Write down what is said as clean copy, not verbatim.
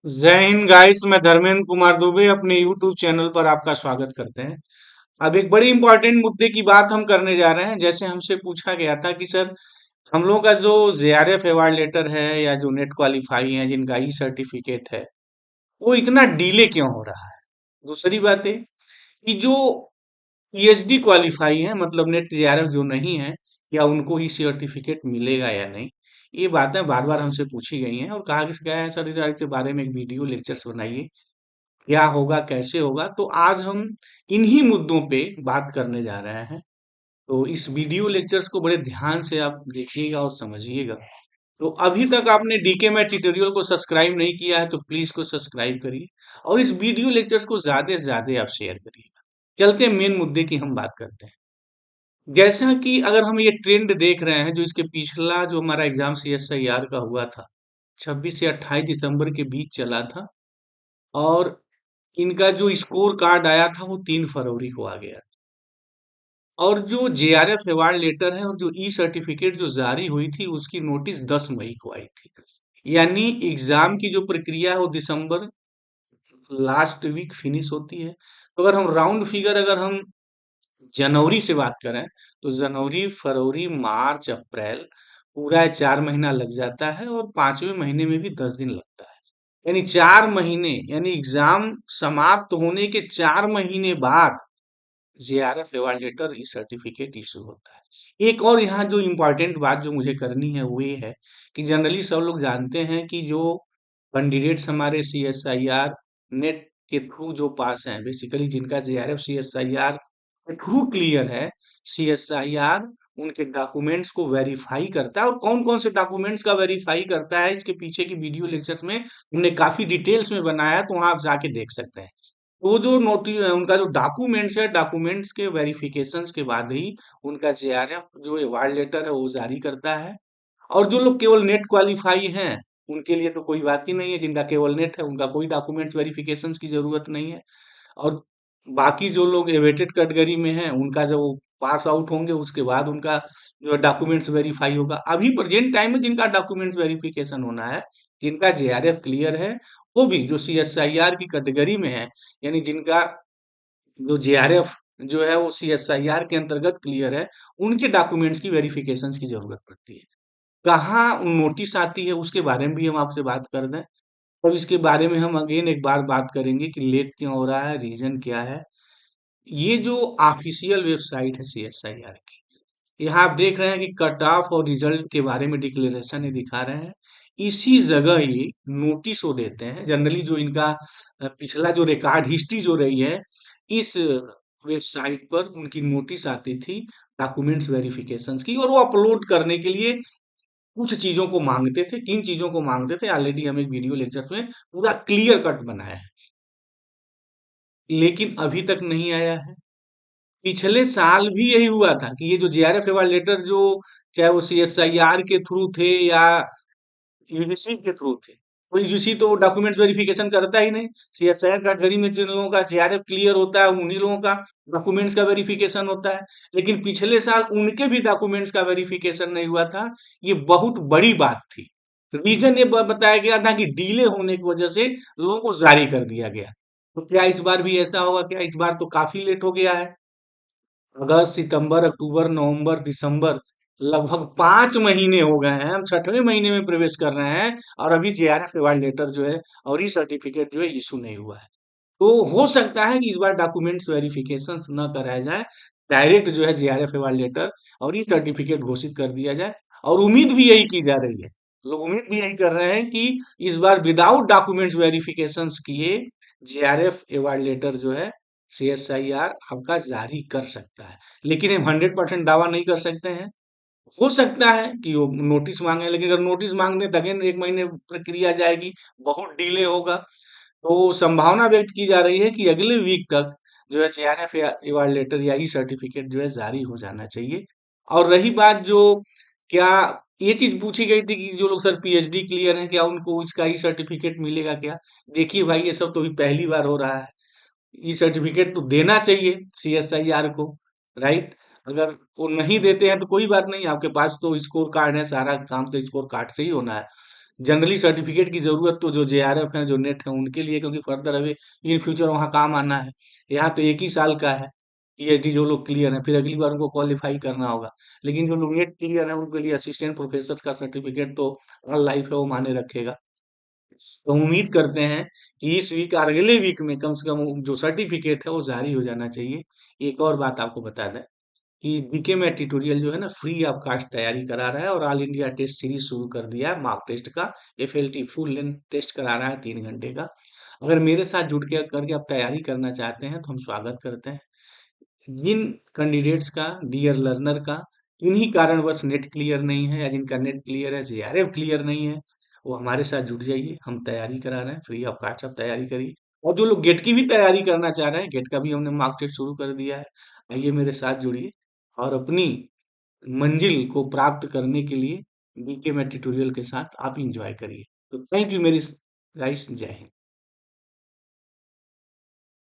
जय हिंद गाइस। मैं धर्मेंद्र कुमार दुबे अपने यूट्यूब चैनल पर आपका स्वागत करते हैं। अब एक बड़ी इंपॉर्टेंट मुद्दे की बात हम करने जा रहे हैं। जैसे हमसे पूछा गया था कि सर, हम लोगों का जो जेआरएफ अवार्ड लेटर है या जो नेट क्वालिफाई है, जिनका ई सर्टिफिकेट है, वो इतना डिले क्यों हो रहा है। दूसरी बात है कि जो पीएचडी क्वालिफाई है, मतलब नेट जेआरएफ जो नहीं है, क्या उनको ई सर्टिफिकेट मिलेगा या नहीं। ये बातें बार बार हमसे पूछी गई हैं और कहा गया है सर, इस बारे में एक वीडियो लेक्चर्स बनाइए, क्या होगा कैसे होगा। तो आज हम इन्हीं मुद्दों पे बात करने जा रहे हैं। तो इस वीडियो लेक्चर्स को बड़े ध्यान से आप देखिएगा और समझिएगा। तो अभी तक आपने डीके मैथ ट्यूटोरियल को सब्सक्राइब नहीं किया है तो प्लीज को सब्सक्राइब करिए और इस वीडियो लेक्चर्स को ज्यादा से ज्यादा आप शेयर करिएगा। चलते हैं मेन मुद्दे की हम बात करते हैं। जैसा कि अगर हम ये ट्रेंड देख रहे हैं, जो इसके पिछला जो हमारा एग्जाम सीएसआईआर का हुआ था, 26 से 28 दिसंबर के बीच चला था, और इनका जो स्कोर कार्ड आया था वो 3 फरवरी को आ गया। और जो जेआरएफ अवार्ड लेटर है और जो ई सर्टिफिकेट जो जारी हुई थी, उसकी नोटिस 10 मई को आई थी। यानी एग्जाम की जो प्रक्रिया है वो दिसंबर लास्ट वीक फिनिश होती है। तो अगर हम राउंड फिगर, अगर हम जनवरी से बात करें, तो जनवरी फरवरी मार्च अप्रैल पूरा 4 महीना लग जाता है और 5वें महीने में भी 10 दिन लगता है। यानी 4 महीने, यानी एग्जाम समाप्त होने के 4 महीने बाद जेआरएफ अवार्ड लेटर ई सर्टिफिकेट इशू होता है। एक और यहाँ जो इम्पोर्टेंट बात जो मुझे करनी है वो ये है कि जनरली सब लोग जानते हैं कि जो कैंडिडेट्स हमारे सीएसआईआर नेट के थ्रू जो पास हैं, बेसिकली जिनका जेआरएफ सीएसआईआर के थ्रू क्लियर है, सीएसआईआर उनके डॉक्यूमेंट्स को वेरीफाई करता है। और कौन कौन से डॉक्यूमेंट्स का वेरीफाई करता है, इसके पीछे की वीडियो लेक्चर्स में हमने काफी डिटेल्स में बनाया है, तो वहां आप जाके देख सकते हैं। वो जो नोटि उनका जो डॉक्यूमेंट्स है, डॉक्यूमेंट्स के वेरिफिकेशंस के बाद ही उनका जेआरएफ जो अवार्ड लेटर है वो जारी करता है। और जो लोग केवल नेट क्वालिफाई हैं, उनके लिए तो कोई बात ही नहीं है। जिनका केवल नेट है उनका कोई डॉक्यूमेंट्स वेरिफिकेशंस की जरूरत नहीं है। और बाकी जो लोग एवेटेड कैटेगरी में हैं, उनका जब वो पास आउट होंगे उसके बाद उनका जो डॉक्यूमेंट्स वेरीफाई होगा। अभी प्रेजेंट टाइम में जिनका डॉक्यूमेंट्स वेरिफिकेशन होना है, जिनका जेआरएफ क्लियर है, वो भी जो सीएसआईआर की कैटेगरी में है, यानी जिनका जो जेआरएफ जो है वो सीएसआईआर के अंतर्गत क्लियर है, उनके डॉक्यूमेंट्स की वेरिफिकेशंस की जरूरत पड़ती है। कहाँ नोटिस आती है उसके बारे में भी हम आपसे बात कर दें। अब इसके बारे में हम अगेन एक बार बात करेंगे कि लेट क्यों हो रहा है, रीजन क्या है। ये जो ऑफिशियल वेबसाइट है सीएसआईआर की, यहाँ आप देख रहे हैं कि कट ऑफ और रिजल्ट के बारे में डिक्लेरेशन ये दिखा रहे हैं। इसी जगह ये नोटिस वो देते हैं। जनरली जो इनका पिछला जो रिकॉर्ड हिस्ट्री जो रही है, इस वेबसाइट पर उनकी नोटिस आती थी डॉक्यूमेंट्स वेरिफिकेशंस की, और वो अपलोड करने के लिए कुछ चीजों को मांगते थे। किन चीजों को मांगते थे ऑलरेडी हम एक वीडियो लेक्चर में पूरा क्लियर कट बनाया है, लेकिन अभी तक नहीं आया है। पिछले साल भी यही हुआ था कि ये जो जेआरएफ वाला लेटर, जो चाहे वो सीएसआईआर के थ्रू थे या यूजीसी के थ्रू थे, तो यूजीसी तो डॉक्यूमेंट वेरिफिकेशन करता ही नहीं। सीएसआईआर कैटेगरी में जिन लोगों का जेआरएफ क्लियर होता है, उन्हीं लोगों का डॉक्यूमेंट्स का वेरिफिकेशन होता है। लेकिन पिछले साल उनके भी डॉक्यूमेंट्स का वेरिफिकेशन नहीं हुआ था। ये बहुत बड़ी बात थी। रीजन ये बताया गया था कि डिले होने की वजह से लोगों को जारी कर दिया गया। तो क्या इस बार भी ऐसा होगा? क्या इस बार तो काफी लेट हो गया है। अगस्त सितंबर अक्टूबर नवंबर दिसंबर, लगभग 5 महीने हो गए हैं। हम 6वें महीने में प्रवेश कर रहे हैं और अभी जेआरएफ अवार्ड लेटर जो है और ई सर्टिफिकेट जो है इशू नहीं हुआ है। तो हो सकता है कि इस बार डॉक्यूमेंट्स वेरिफिकेशन न कराया जाए, डायरेक्ट जो है जेआरएफ वाला लेटर और ई सर्टिफिकेट घोषित कर दिया जाए। और उम्मीद भी यही की जा रही है, लोग उम्मीद भी यही कर रहे हैं कि इस बार विदाउट डॉक्यूमेंट्स वेरिफिकेशन किए जेआरएफ अवार्ड लेटर जो है सीएसआईआर आपका जारी कर सकता है। लेकिन हम 100% दावा नहीं कर सकते हैं। हो सकता है कि वो नोटिस मांगे, लेकिन अगर नोटिस मांग दें तो अगेन 1 महीने प्रक्रिया जाएगी, बहुत डिले होगा। तो संभावना व्यक्त की जा रही है कि अगले वीक तक जो है जेआरएफ अवार्ड लेटर या ई सर्टिफिकेट जो है जारी हो जाना चाहिए। और रही बात जो, क्या ये चीज पूछी गई थी कि जो लोग सर पीएचडी क्लियर हैं, क्या उनको इसका ई सर्टिफिकेट मिलेगा क्या? देखिए भाई, ये सब तो अभी पहली बार हो रहा है। ई सर्टिफिकेट तो देना चाहिए सीएसआईआर को, राइट। अगर वो नहीं देते हैं तो कोई बात नहीं, आपके पास तो स्कोर कार्ड है, सारा काम तो स्कोर कार्ड से ही होना है। जनरली सर्टिफिकेट की जरूरत तो जो जेआरएफ है, जो नेट है, उनके लिए, क्योंकि फर्दर अभी इन फ्यूचर वहाँ काम आना है। यहाँ तो 1 ही साल का है। पीएचडी जो लोग क्लियर है, फिर अगली बार उनको क्वालिफाई करना होगा। लेकिन जो लोग नेट क्लियर है, उनके लिए असिस्टेंट प्रोफेसर का सर्टिफिकेट तो ऑल लाइफ है, वो माने रखेगा। तो उम्मीद करते हैं कि इस वीक और अगले वीक में कम से कम वो जो सर्टिफिकेट है वो जारी हो जाना चाहिए। एक और बात आपको बता दें कि बीके में ट्यूटोरियल जो है ना, फ्री ऑफ कास्ट तैयारी करा रहा है, और ऑल इंडिया टेस्ट सीरीज शुरू कर दिया है मार्क टेस्ट का। एफएलटी फुल लेंथ टेस्ट करा रहा है 3 घंटे का। अगर मेरे साथ जुड़ के करके आप तैयारी करना चाहते हैं तो हम स्वागत करते हैं। जिन कैंडिडेट्स का, डियर लर्नर का, किन्हीं कारणवश नेट क्लियर नहीं है, या जिनका नेट क्लियर है, जेआरएफ क्लियर नहीं है, वो हमारे साथ जुड़ जाइए। हम तैयारी करा रहे हैं, फ्री ऑफ कॉस्ट आप तैयारी करिए। और जो लोग गेट की भी तैयारी करना चाह रहे हैं, गेट का भी हमने मार्क टेस्ट शुरू कर दिया है। आइए मेरे साथ जुड़िए और अपनी मंजिल को प्राप्त करने के लिए बीके में ट्यूटोरियल के साथ आप इंजॉय करिए। तो थैंक यू मेरी गाइस, जय हिंद।